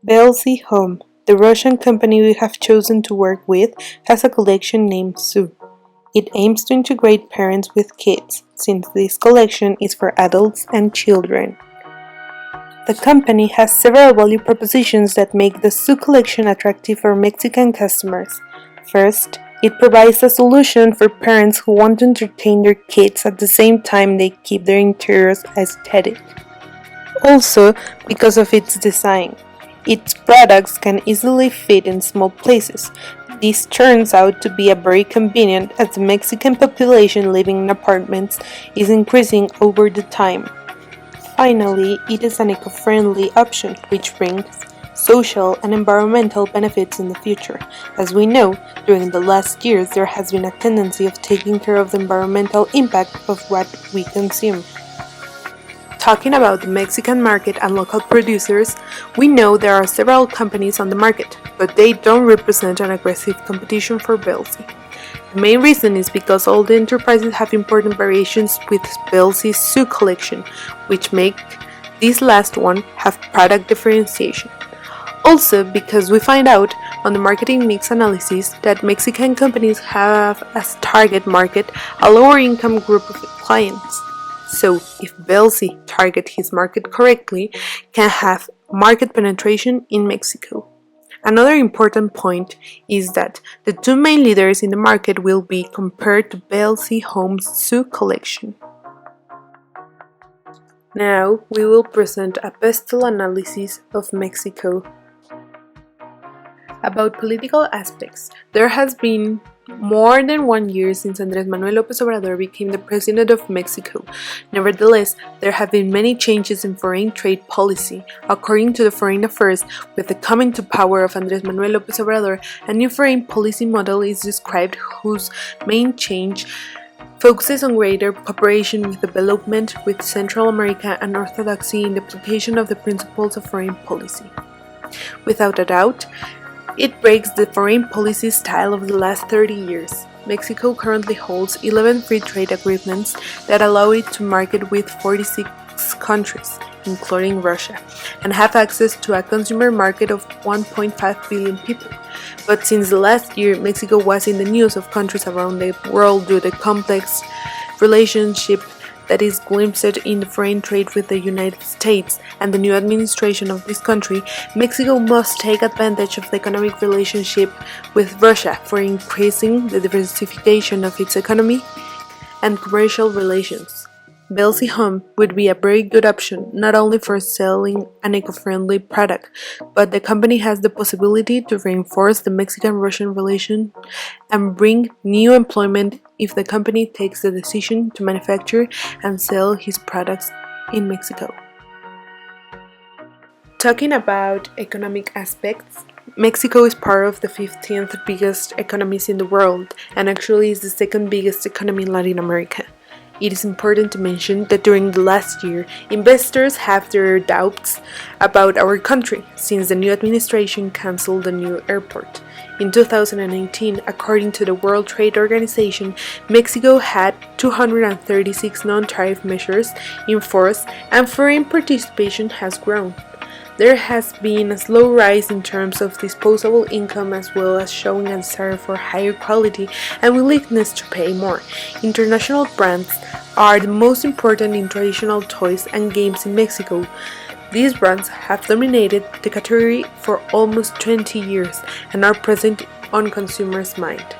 Belsi-Home, the Russian company we have chosen to work with, has a collection named Zoo. It aims to integrate parents with kids, since this collection is for adults and children. The company has several value propositions that make the Zoo collection attractive for Mexican customers. First, it provides a solution for parents who want to entertain their kids at the same time they keep their interiors aesthetic. Also, because of its design, its products can easily fit in small places. This turns out to be a very convenient as the Mexican population living in apartments is increasing over the time. Finally, it is an eco-friendly option which brings social and environmental benefits in the future. As we know, during the last years there has been a tendency of taking care of the environmental impact of what we consume. Talking about the Mexican market and local producers, we know there are several companies on the market, but they don't represent an aggressive competition for Belsi. The main reason is because all the enterprises have important variations with Belsi's Zoo collection, which make this last one have product differentiation. Also because we find out on the marketing mix analysis that Mexican companies have as target market a lower income group of clients. So if Belsi target his market correctly, can have market penetration in Mexico. Another important point is that the two main leaders in the market will be compared to Belsi-Home's Zoo collection. Now we will present a pestle analysis of Mexico. About political aspects, there has been more than 1 year since Andrés Manuel López Obrador became the president of Mexico. Nevertheless, there have been many changes in foreign trade policy. According to the Foreign Affairs, with the coming to power of Andrés Manuel López Obrador, a new foreign policy model is described whose main change focuses on greater cooperation with development with Central America and orthodoxy in the application of the principles of foreign policy. Without a doubt, it breaks the foreign policy style of the last 30 years. Mexico currently holds 11 free trade agreements that allow it to market with 46 countries, including Russia, and have access to a consumer market of 1.5 billion people. But since the last year, Mexico was in the news of countries around the world due to the complex relationship that is glimpsed in the foreign trade with the United States and the new administration of this country. Mexico must take advantage of the economic relationship with Russia for increasing the diversification of its economy and commercial relations. Belsi-Home would be a very good option not only for selling an eco-friendly product, but the company has the possibility to reinforce the Mexican-Russian relation and bring new employment if the company takes the decision to manufacture and sell his products in Mexico. Talking about economic aspects, Mexico is part of the 15th biggest economies in the world and actually is the second biggest economy in Latin America. It is important to mention that during the last year, investors have their doubts about our country since the new administration cancelled the new airport. In 2019, according to the World Trade Organization, Mexico had 236 non-tariff measures in force and foreign participation has grown. There has been a slow rise in terms of disposable income as well as showing a desire for higher quality and willingness to pay more. International brands are the most important in traditional toys and games in Mexico. These brands have dominated the category for almost 20 years and are present on consumers' mind.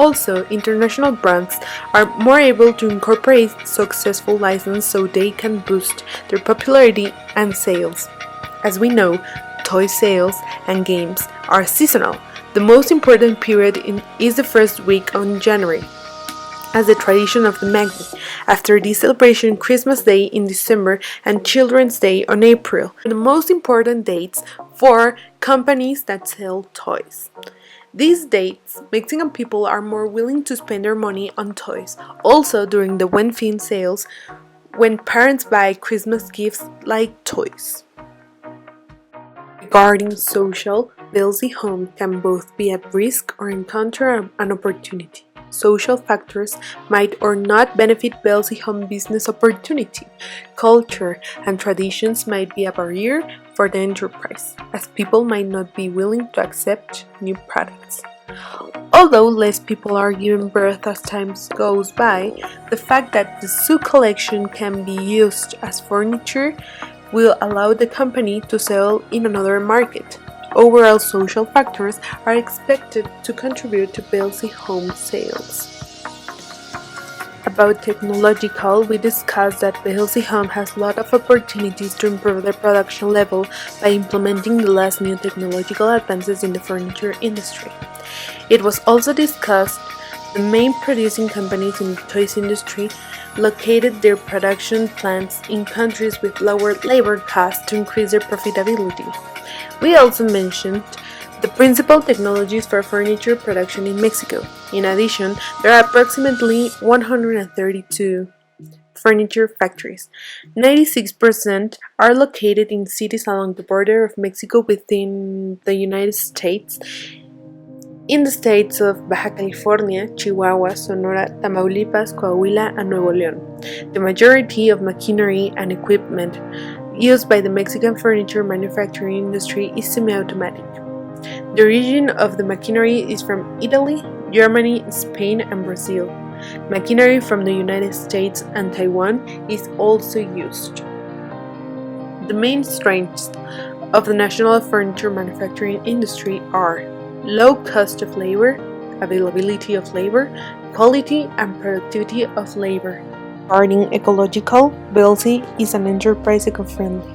Also, international brands are more able to incorporate successful licenses so they can boost their popularity and sales. As we know, toy sales and games are seasonal. The most important period is the first week in January, as the tradition of the Magni. After this celebration, Christmas Day in December and Children's Day on April are the most important dates for companies that sell toys. These dates, Mexican people are more willing to spend their money on toys. Also during the Buen Fin sales, when parents buy Christmas gifts like toys. Regarding social, Belsi-Home can both be at risk or encounter an opportunity. social factors might or not benefit Belsi-Home business opportunity. Culture and traditions might be a barrier for the enterprise, as people might not be willing to accept new products. Although less people are given birth as time goes by, the fact that the Su collection can be used as furniture will allow the company to sell in another market. Overall social factors are expected to contribute to Belsi-Home sales. About technological, we discussed that Belsi-Home has a lot of opportunities to improve their production level by implementing the last new technological advances in the furniture industry. It was also discussed the main producing companies in the toys industry located their production plants in countries with lower labor costs to increase their profitability. We also mentioned the principal technologies for furniture production in Mexico. In addition, there are approximately 132 furniture factories. 96% are located in cities along the border of Mexico within the United States, in the states of Baja California, Chihuahua, Sonora, Tamaulipas, Coahuila, and Nuevo León. The majority of machinery and equipment used by the Mexican furniture manufacturing industry is semi-automatic. The origin of the machinery is from Italy, Germany, Spain, and Brazil. Machinery from the United States and Taiwan is also used. The main strengths of the national furniture manufacturing industry are low cost of labor, availability of labor, quality and productivity of labor. Regarding ecological, Belsi is an enterprise eco-friendly,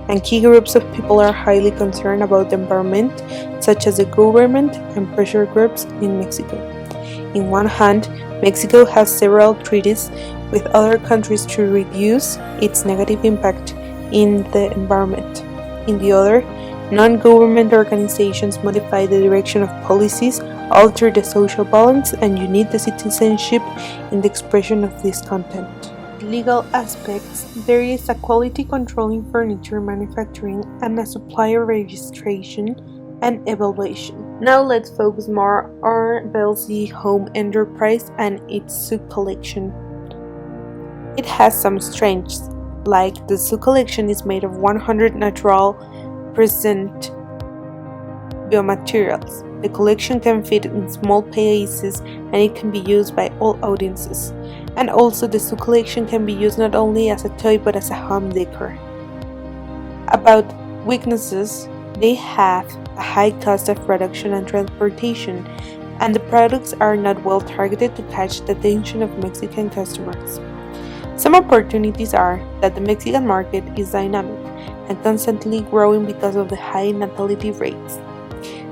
and key groups of people are highly concerned about the environment, such as the government and pressure groups in Mexico. In one hand, Mexico has several treaties with other countries to reduce its negative impact in the environment. In the other, non-government organizations modify the direction of policies, alter the social balance, and unite the citizenship in the expression of this content. Legal aspects, there is a quality control in furniture manufacturing and a supplier registration and evaluation. Now let's focus more on Belsi-Home enterprise and its Su collection. It has some strengths, like the Su collection is made of 100 natural present biomaterials. The collection can fit in small places and it can be used by all audiences. And also the Su collection can be used not only as a toy but as a home decor. About weaknesses, they have a high cost of production and transportation, and the products are not well targeted to catch the attention of Mexican customers. Some opportunities are that the Mexican market is dynamic and constantly growing because of the high natality rates.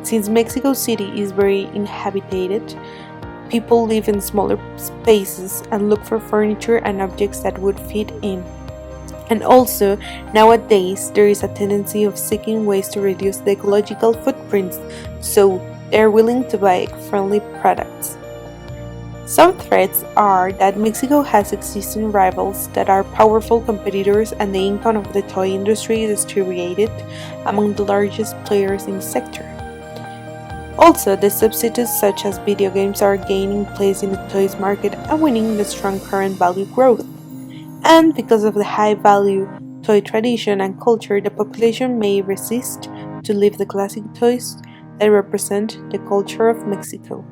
Since Mexico City is very inhabited, people live in smaller spaces and look for furniture and objects that would fit in. And also, nowadays, there is a tendency of seeking ways to reduce the ecological footprints, so they're willing to buy eco-friendly products. Some threats are that Mexico has existing rivals that are powerful competitors and the income of the toy industry is distributed among the largest players in the sector. Also, the substitutes such as video games are gaining place in the toys market and winning the strong current value growth. And because of the high value toy tradition and culture, the population may resist to leave the classic toys that represent the culture of Mexico.